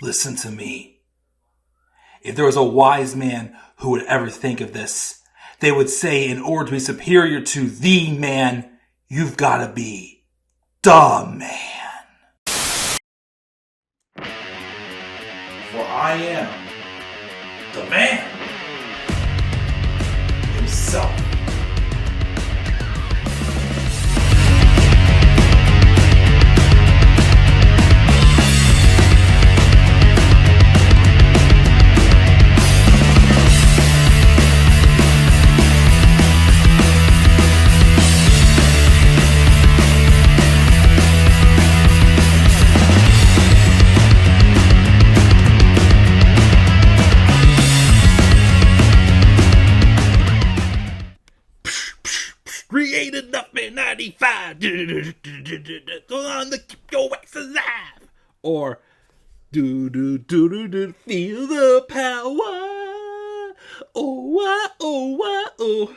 Listen to me. If there was a wise man who would ever think of this, they would say in order to be superior to the man, you've got to be the man. For I am the man himself. Created enough in 95. Go on to keep your wax alive. Or feel the power. Oh.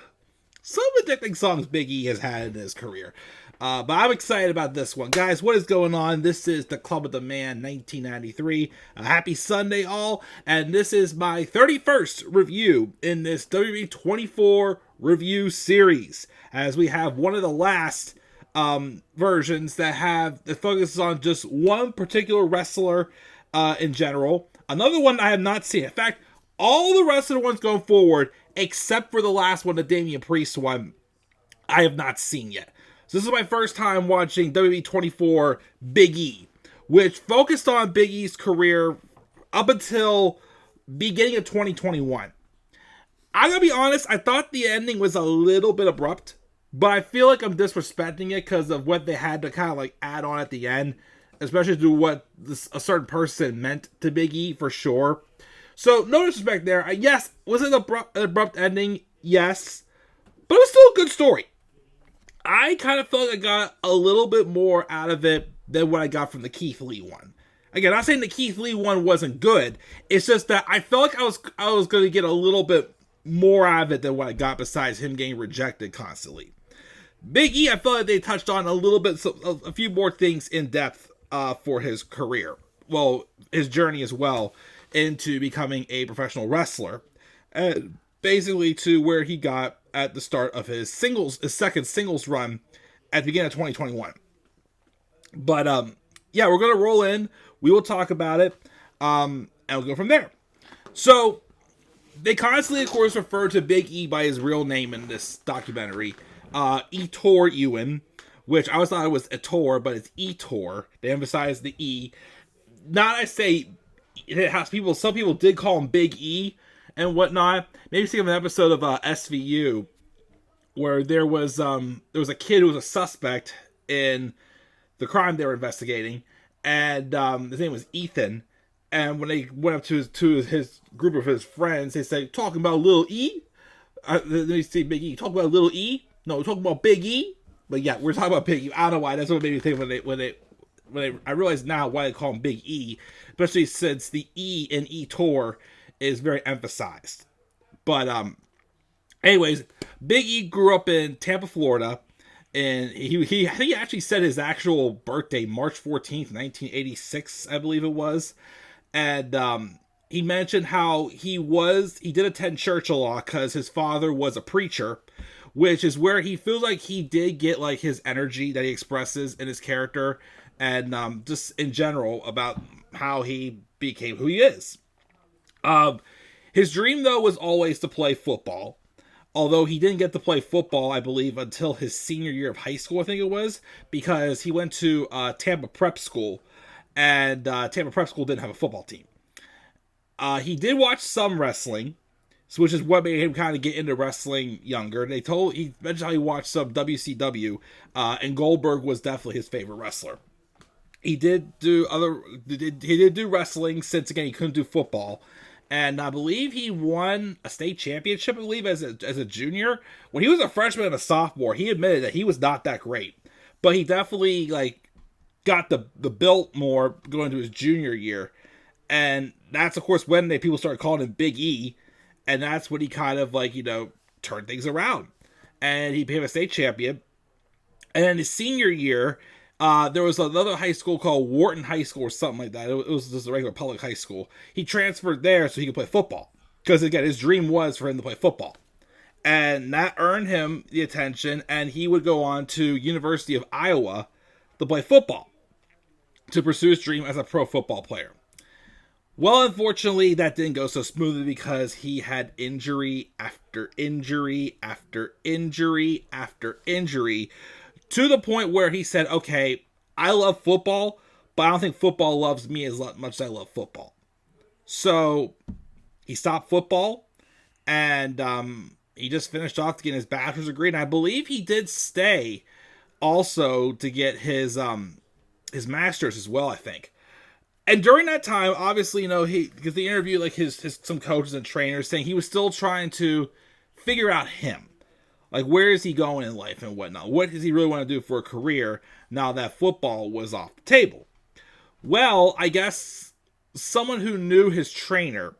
Some addicting songs Big E has had in his career. But I'm excited about this one. Guys, what is going on? This is the Club of the Man 1993. Happy Sunday, all. And this is my 31st review in this WWE 24 review series, as we have one of the last versions that focuses on just one particular wrestler in general. Another one I have not seen. In fact, all the rest of the ones going forward, except for the last one, the Damian Priest one, I have not seen yet. So this is my first time watching WWE 24 Big E, which focused on Big E's career up until beginning of 2021. I'm going to be honest, I thought the ending was a little bit abrupt, but I feel like I'm disrespecting it because of what they had to kind of like add on at the end, especially to what a certain person meant to Big E for sure. So no disrespect there. Yes, was it an abrupt ending? Yes, but it was still a good story. I kind of felt like I got a little bit more out of it than what I got from the Keith Lee one. Again, not saying the Keith Lee one wasn't good. It's just that I felt like I was going to get a little bit more out of it than what I got, besides him getting rejected constantly. Big E, I felt like they touched on a few more things in depth for his career. Well, his journey as well into becoming a professional wrestler. Basically to where he got at the start of his second singles run at the beginning of 2021. But yeah, we're going to roll in. We will talk about it. And we'll go from there. So they constantly, of course, refer to Big E by his real name in this documentary. Ettore Ewen, which I always thought it was Ettore, but it's Ettore. They emphasize the E. Not I say it has people. Some people did call him Big E and whatnot. Maybe see an episode of SVU where there was a kid who was a suspect in the crime they were investigating, and his name was Ethan. And when they went up to his group of his friends, they said, "Talking about little E." Let me see, Big E. Talking about little E? No, we're talking about Big E. But yeah, we're talking about Big E. I don't know why. That's what made me think when I realize now why they call him Big E, especially since the E in Ettore is very emphasized. But anyways, Big E grew up in Tampa, Florida, and he actually said his actual birthday, March 14th, 1986, I believe it was. And he mentioned how he did attend church a lot because his father was a preacher, which is where he feels like he did get like his energy that he expresses in his character, and just in general about how he became who he is. His dream, though, was always to play football. Although he didn't get to play football, I believe, until his senior year of high school, I think it was, because he went to Tampa Prep School, and Tampa Prep School didn't have a football team. He did watch some wrestling, which is what made him kind of get into wrestling younger. He mentioned how he watched some WCW, and Goldberg was definitely his favorite wrestler. He did do wrestling, since again he couldn't do football, and I believe he won a state championship, I believe, as a junior. When he was a freshman and a sophomore, he admitted that he was not that great, but he definitely like got the built more going into his junior year, and that's of course when people started calling him Big E, and that's when he kind of like turned things around, and he became a state champion. And then his senior year, There was another high school called Wharton High School or something like that. It was just a regular public high school. He transferred there so he could play football. Because, again, his dream was for him to play football. And that earned him the attention, and he would go on to University of Iowa to play football, to pursue his dream as a pro football player. Well, unfortunately, that didn't go so smoothly because he had injury after injury after injury after injury, to the point where he said, okay, I love football, but I don't think football loves me as much as I love football. So he stopped football, and he just finished off to get his bachelor's degree. And I believe he did stay also to get his master's as well, I think. And during that time, obviously, because they interviewed like his some coaches and trainers saying he was still trying to figure out him. Like, where is he going in life and whatnot? What does he really want to do for a career now that football was off the table? Well, I guess someone who knew his trainer,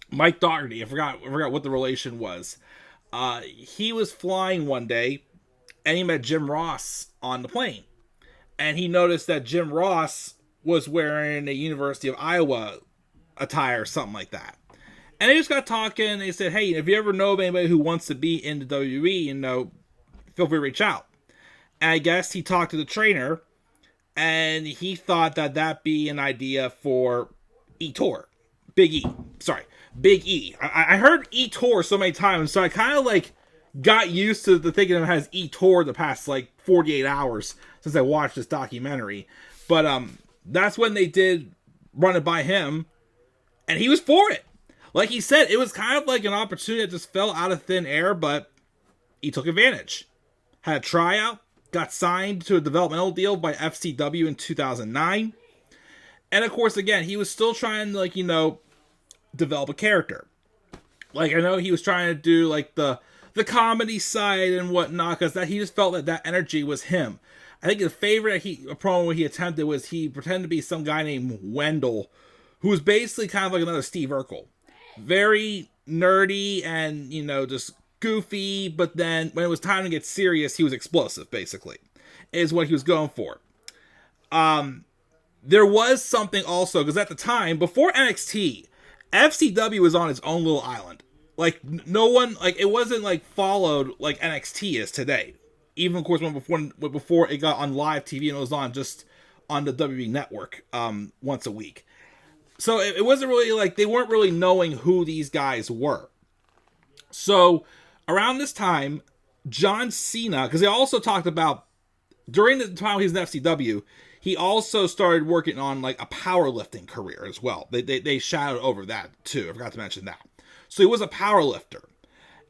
Mike Dougherty, I forgot what the relation was. He was flying one day, and he met Jim Ross on the plane. And he noticed that Jim Ross was wearing a University of Iowa attire or something like that. And they just got talking, and they said, hey, if you ever know of anybody who wants to be in the WWE, feel free to reach out. And I guess he talked to the trainer, and he thought that that'd be an idea for Ettore. Big E. I heard Ettore so many times, so I kind of like got used to the thinking of him as Ettore the past like 48 hours since I watched this documentary. But that's when they did run it by him, and he was for it. Like he said, it was kind of like an opportunity that just fell out of thin air, but he took advantage. Had a tryout, got signed to a developmental deal by FCW in 2009. And of course, again, he was still trying to, develop a character. Like, I know he was trying to do, like, the comedy side and whatnot, because he just felt that energy was him. I think the favorite promo he attempted was he pretended to be some guy named Wendell, who was basically kind of like another Steve Urkel. Very nerdy and, just goofy, but then when it was time to get serious, he was explosive, basically, is what he was going for. There was something also, because at the time, before NXT, FCW was on its own little island. Like, no one, like, it wasn't, like, followed like NXT is today. Even, of course, before it got on live TV and it was on just on the WWE network once a week. So it wasn't really, like, they weren't really knowing who these guys were. So, around this time, John Cena, because they also talked about, during the time he was in FCW, he also started working on, like, a powerlifting career as well. They shadowed over that, too. I forgot to mention that. So he was a powerlifter.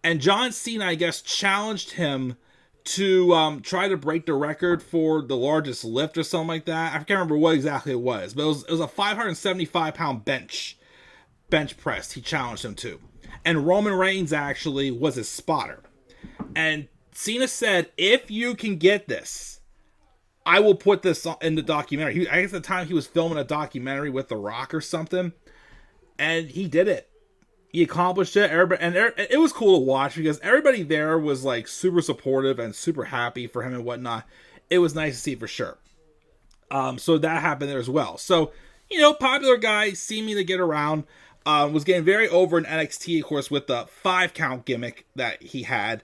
And John Cena, I guess, challenged him to try to break the record for the largest lift or something like that. I can't remember what exactly it was. But it was a 575-pound bench press he challenged him to. And Roman Reigns, actually, was his spotter. And Cena said, if you can get this, I will put this in the documentary. I guess at the time he was filming a documentary with The Rock or something. And he did it. He accomplished it. It was cool to watch because everybody there was like super supportive and super happy for him and whatnot. It was nice to see for sure. So that happened there as well. So, popular guy, seeming to get around, was getting very over in NXT, of course, with the 5-count gimmick that he had.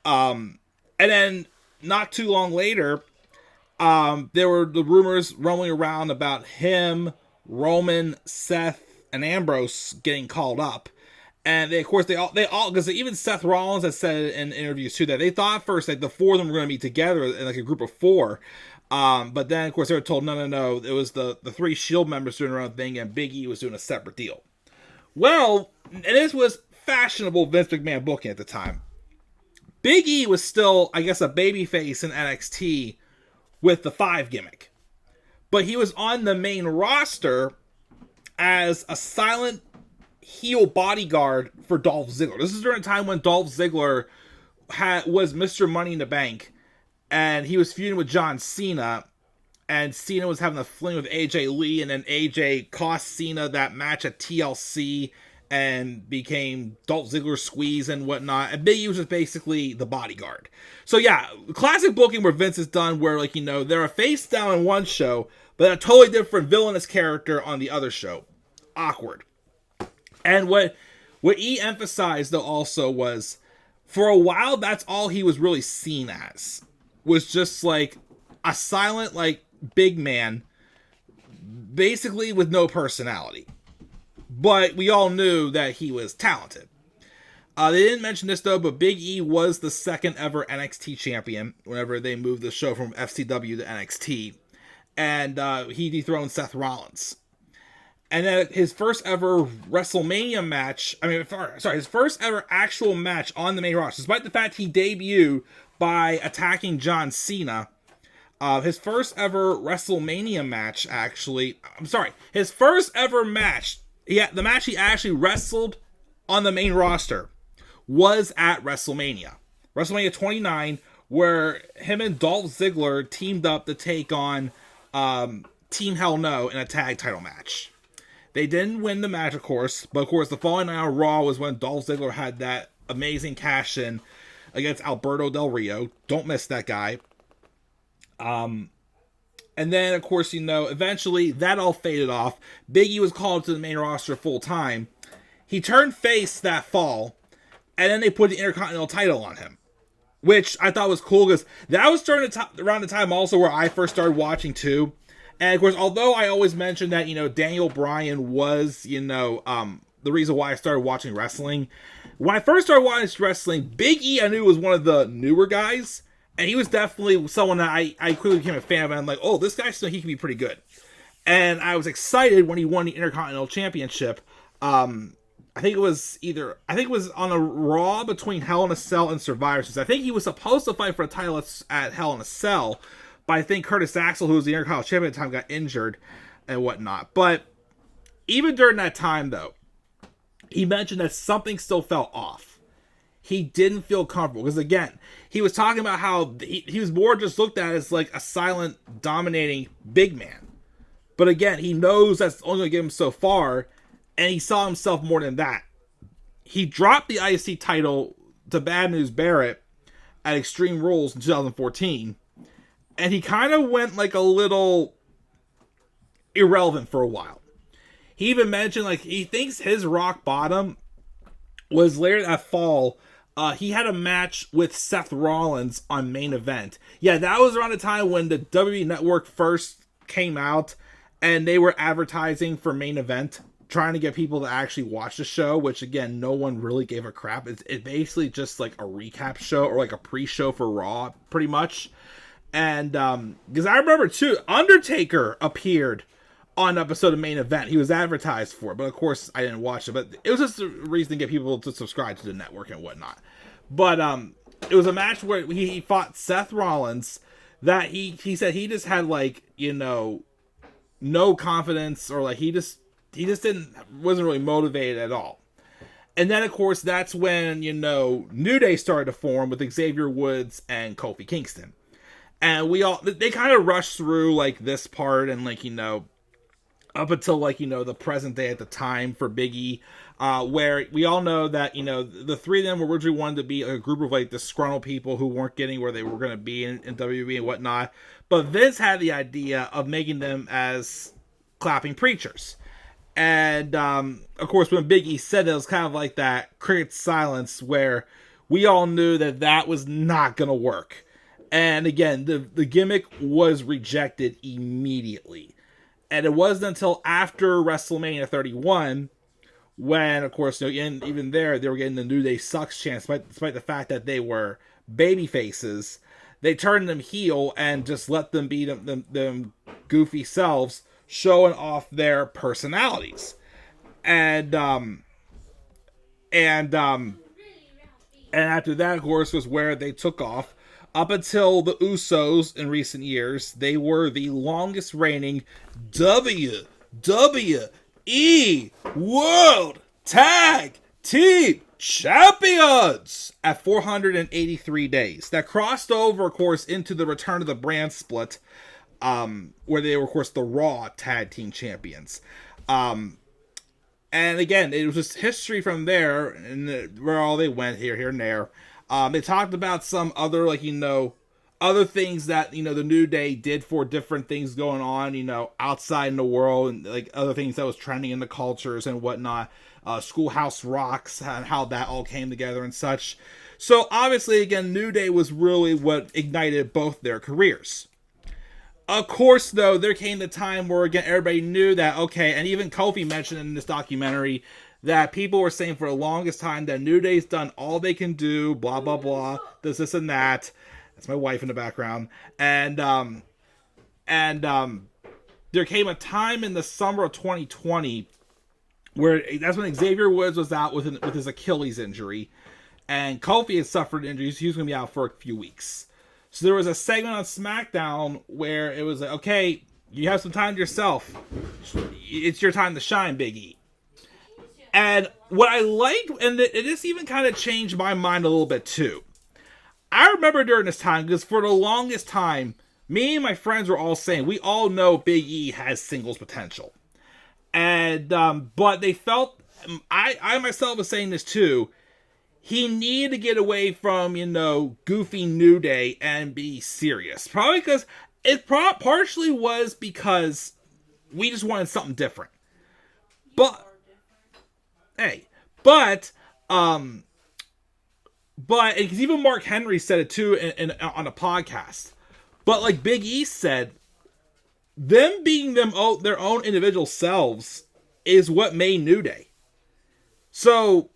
And then not too long later, there were the rumors rolling around about him, Roman, Seth, and Ambrose getting called up. And they all, because even Seth Rollins has said in interviews too, that they thought at first like the four of them were going to be together in like a group of 4. But then of course they were told, no. It was the 3 Shield members doing their own thing and Big E was doing a separate deal. Well, and this was fashionable Vince McMahon booking at the time. Big E was still, I guess, a babyface in NXT with the 5 gimmick. But he was on the main roster as a silent heel bodyguard for Dolph Ziggler. This is during a time when Dolph Ziggler was Mr. Money in the Bank, and he was feuding with John Cena, and Cena was having a fling with AJ Lee, and then AJ cost Cena that match at TLC, and became Dolph Ziggler's squeeze and whatnot. And Big E was just basically the bodyguard. So yeah, classic booking where Vince has done where, like, they're a face down in one show, but a totally different villainous character on the other show. Awkward. And what E emphasized, though, also was, for a while, that's all he was really seen as. Was just, like, a silent, like, big man, basically with no personality. But we all knew that he was talented. They didn't mention this, though, but Big E was the second ever NXT champion whenever they moved the show from FCW to NXT. And he dethroned Seth Rollins. And then his first ever WrestleMania match, his first ever actual match on the main roster, despite the fact he debuted by attacking John Cena, his first ever WrestleMania match, his first ever match, the match he actually wrestled on the main roster was at WrestleMania 29, where him and Dolph Ziggler teamed up to take on Team Hell No in a tag title match. They didn't win the match, of course, but of course the following night on Raw was when Dolph Ziggler had that amazing cash-in against Alberto Del Rio. Don't miss that guy. And then, of course, eventually that all faded off. Big E was called to the main roster full time. He turned face that fall, and then they put the Intercontinental title on him, which I thought was cool because that was around the time also where I first started watching too. And of course, although I always mentioned that, Daniel Bryan was, the reason why I started watching wrestling. When I first started watching wrestling, Big E I knew was one of the newer guys. And he was definitely someone that I quickly became a fan of. And I'm like, oh, this guy, so he can be pretty good. And I was excited when he won the Intercontinental Championship. I think it was on a Raw between Hell in a Cell and Survivor Series. I think he was supposed to fight for a title at Hell in a Cell. But I think Curtis Axel, who was the Intercontinental Champion at the time, got injured and whatnot. But even during that time, though, he mentioned that something still felt off. He didn't feel comfortable because, again, he was talking about how he was more just looked at as like a silent, dominating big man. But again, he knows that's only going to get him so far, and he saw himself more than that. He dropped the IC title to Bad News Barrett at Extreme Rules in 2014, and he kind of went like a little irrelevant for a while. He even mentioned like he thinks his rock bottom was later that fall. He had a match with Seth Rollins on Main Event. Yeah, that was around the time when the WWE Network first came out and they were advertising for Main Event, trying to get people to actually watch the show, which again, no one really gave a crap. It's basically just like a recap show or like a pre-show for Raw, pretty much. And because I remember too, Undertaker appeared on an episode of Main Event. He was advertised for it, but of course I didn't watch it. But it was just a reason to get people to subscribe to the network and whatnot. But it was a match where he fought Seth Rollins that he said he just had like, no confidence, or like he just wasn't really motivated at all. And then of course that's when, New Day started to form with Xavier Woods and Kofi Kingston. And they kind of rushed through like this part and like, up until like, the present day at the time for Big E, where we all know that, the three of them were originally wanted to be a group of like disgruntled people who weren't getting where they were going to be in WWE and whatnot. But Vince had the idea of making them as clapping preachers. And, of course, when Big E said it was kind of like that cricket silence where we all knew that was not going to work. And again, the gimmick was rejected immediately. And it wasn't until after WrestleMania 31 when, of course, even there, they were getting the New Day sucks chance, despite the fact that they were baby faces. They turned them heel and just let them be them goofy selves, showing off their personalities. And after that, of course, was where they took off. Up until the Usos in recent years, they were the longest reigning WWE World Tag Team Champions at 483 days. That crossed over, of course, into the Return of the Brand split, where they were, of course, the Raw Tag Team Champions. And again, it was just history from there, and where all they went here and there. They talked about some other, like, other things that, the New Day did for different things going on, outside in the world, and like other things that was trending in the cultures and whatnot. Schoolhouse Rocks, and how that all came together and such. So obviously, again, New Day was really what ignited both their careers. Of course, though, there came the time where, again, everybody knew that, okay, and even Kofi mentioned in this documentary that people were saying for the longest time that New Day's done all they can do, blah, blah, blah, this, and that. That's my wife in the background. And there came a time in the summer of 2020 where that's when Xavier Woods was out with his Achilles injury, and Kofi had suffered injuries. He was going to be out for a few weeks. So there was a segment on SmackDown where it was like, okay, you have some time to yourself. It's your time to shine, Big E. And what I liked, and this even kind of changed my mind a little bit too. I remember during this time, because for the longest time, me and my friends were all saying, we all know Big E has singles potential. And, but they felt, I myself was saying this too, he needed to get away from, goofy New Day and be serious. Probably because it partially was because we just wanted something different. But even Mark Henry said it too on a podcast. But like Big E said, them being their own individual selves is what made New Day. So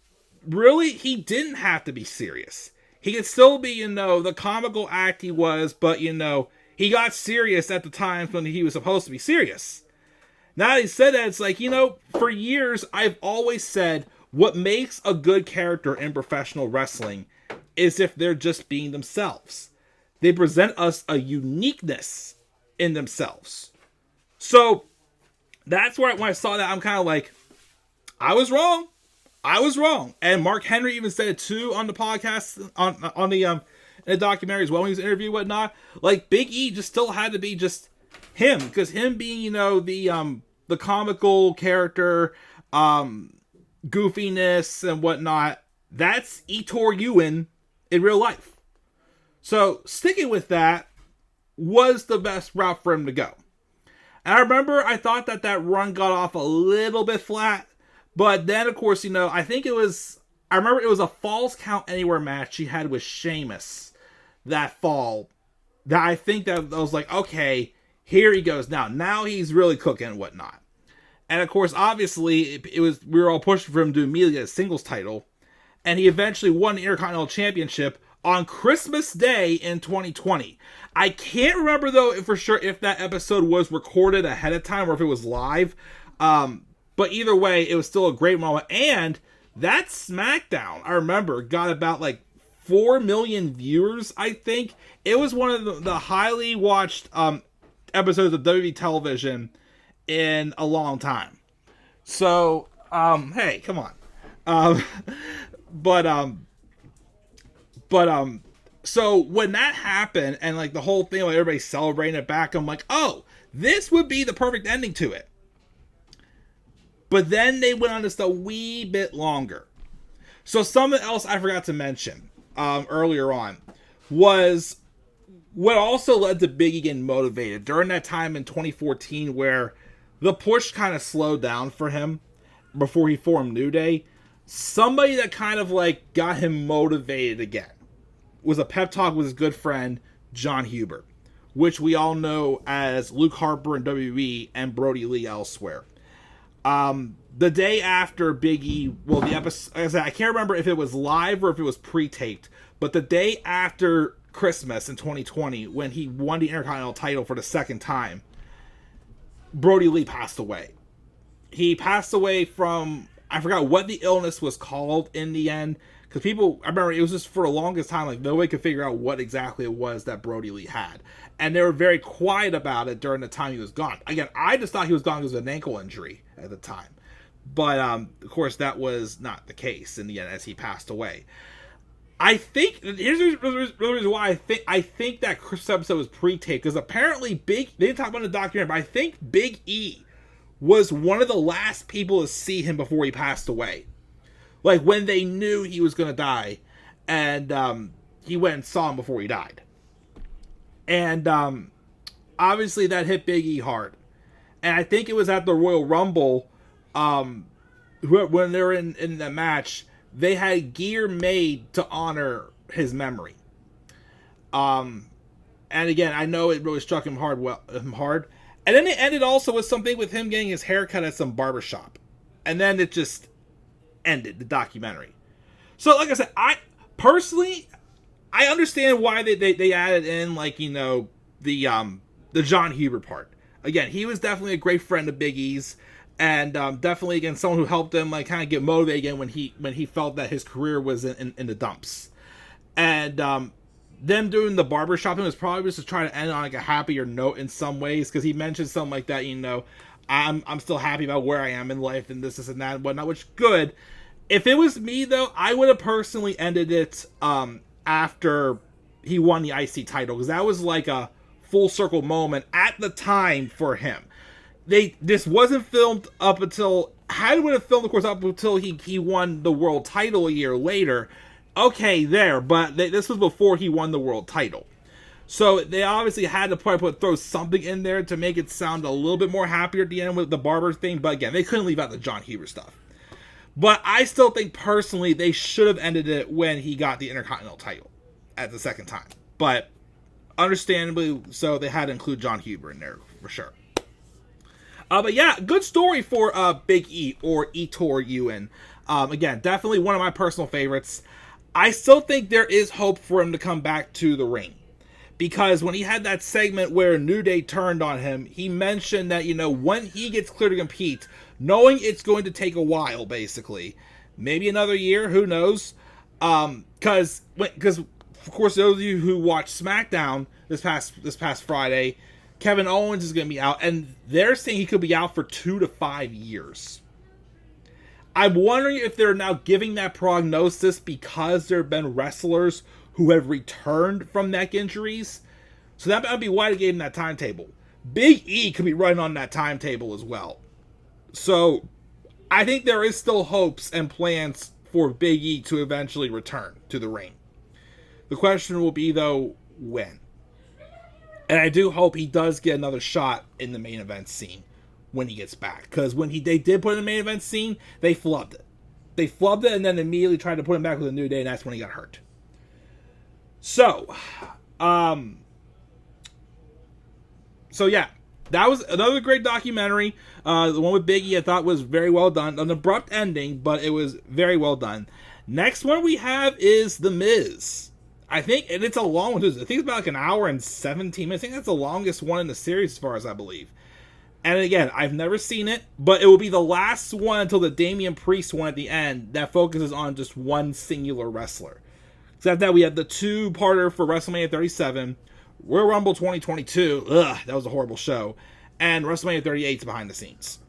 really, he didn't have to be serious. He could still be, the comical act he was, but, he got serious at the times when he was supposed to be serious. Now that he said that, it's like, for years, I've always said what makes a good character in professional wrestling is if they're just being themselves. They present us a uniqueness in themselves. So, that's where when I saw that, I'm kind of like, I was wrong. And Mark Henry even said it too on the podcast, on the in the documentary as well when he was interviewed and whatnot. Like Big E just still had to be just him, because him being the comical character, goofiness and whatnot, that's Ettore Ewen in real life. So sticking with that was the best route for him to go. And I remember I thought that run got off a little bit flat. But then, of course, I remember it was a Falls Count Anywhere match he had with Sheamus that fall. That I think that I was like, okay, here he goes. Now he's really cooking and whatnot. And of course, obviously, we were all pushing for him to immediately get a singles title. And he eventually won the Intercontinental Championship on Christmas Day in 2020. I can't remember, though, for sure if that episode was recorded ahead of time or if it was live. But either way, it was still a great moment. And that SmackDown, I remember, got about like 4 million viewers, I think. It was one of the highly watched episodes of WWE television in a long time. So, hey, come on. So when that happened and like the whole thing, like everybody celebrating it back, I'm like, oh, this would be the perfect ending to it. But then they went on just a wee bit longer. So something else I forgot to mention earlier on was what also led to Big E getting motivated during that time in 2014 where the push kind of slowed down for him before he formed New Day. Somebody that kind of like got him motivated again was a pep talk with his good friend John Hubert, which we all know as Luke Harper in WWE and Brody Lee elsewhere. The day after Big E, well, the episode, I can't remember if it was live or if it was pre-taped, but the day after Christmas in 2020, when he won the Intercontinental title for the second time, Brody Lee passed away. He passed away from, I forgot what the illness was called in the end, because I remember it was just for the longest time, like nobody could figure out what exactly it was that Brody Lee had. And they were very quiet about it during the time he was gone. Again, I just thought he was gone because of an ankle injury at the time. But, of course, that was not the case in the end as he passed away. I think, here's the reason why I think that Christmas episode was pre-taped, because apparently they didn't talk about the documentary, but I think Big E was one of the last people to see him before he passed away. Like, when they knew he was going to die, and he went and saw him before he died. And obviously that hit Big E hard. And I think it was at the Royal Rumble, when they were in the match, they had gear made to honor his memory. And again, I know it really struck him hard. And then it ended also with something with him getting his hair cut at some barbershop. And then it just ended, the documentary. So, like I said, I personally understand why they added in, like, you know, the John Huber part. Again, he was definitely a great friend of Big E's, and definitely, again, someone who helped him, like, kind of get motivated again when he felt that his career was in the dumps. And them doing the barbershop thing was probably just to try to end on, like, a happier note in some ways, because he mentioned something like that, you know, I'm still happy about where I am in life and this and that and whatnot, which good. If it was me, though, I would have personally ended it after he won the IC title, because that was like a full circle moment at the time for him. This wasn't filmed up until, had it would have filmed, of course, up until he won the world title a year later. Okay, but this was before he won the world title. So they obviously had to probably throw something in there to make it sound a little bit more happier at the end with the barber thing. But again, they couldn't leave out the John Huber stuff. But I still think personally they should have ended it when he got the Intercontinental title at the second time. But understandably so, they had to include John Huber in there for sure. But yeah, good story for Big E, or Ettore Ewen. Again, definitely one of my personal favorites. I still think there is hope for him to come back to the ring. Because when he had that segment where New Day turned on him, he mentioned that, you know, when he gets clear to compete, knowing it's going to take a while, basically, maybe another year, who knows? Because of course, those of you who watched SmackDown this past Friday, Kevin Owens is going to be out, and they're saying he could be out for 2 to 5 years. I'm wondering if they're now giving that prognosis because there have been wrestlers who have returned from neck injuries. So that might be why they gave him that timetable. Big E could be running on that timetable as well. So I think there is still hopes and plans for Big E to eventually return to the ring. The question will be, though, when. And I do hope he does get another shot in the main event scene when he gets back. Because when they did put in the main event scene, they flubbed it. They flubbed it and then immediately tried to put him back with a New Day, and that's when he got hurt. So yeah, that was another great documentary. The one with Big E I thought was very well done. An abrupt ending, but it was very well done. Next one we have is The Miz. I think, and it's a long one. I think it's about like an hour and 17 minutes. I think that's the longest one in the series as far as I believe. And again, I've never seen it, but it will be the last one until the Damian Priest one at the end that focuses on just one singular wrestler. So after that, we have the 2-parter for WrestleMania 37, Royal Rumble 2022, that was a horrible show, and WrestleMania 38 is behind the scenes.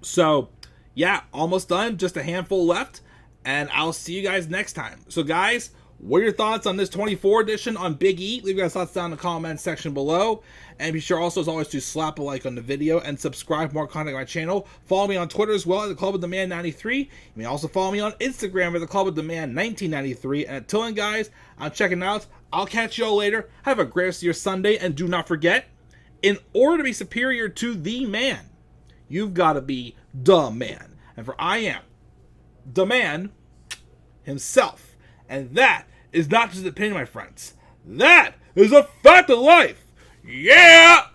So, yeah, almost done, just a handful left, and I'll see you guys next time. So guys, what are your thoughts on this 24 edition on Big E? Leave your guys' thoughts down in the comment section below. And be sure also, as always, to slap a like on the video and subscribe for more content on my channel. Follow me on Twitter as well at the Club of the Man 93. You may also follow me on Instagram at the Club of the Man 1993. And until then, guys, I'm checking out. I'll catch y'all later. Have a great rest of your Sunday. And do not forget, in order to be superior to the man, you've got to be the man. And for I am the man himself. And that is not just an opinion, my friends. That is a fact of life. Yeah!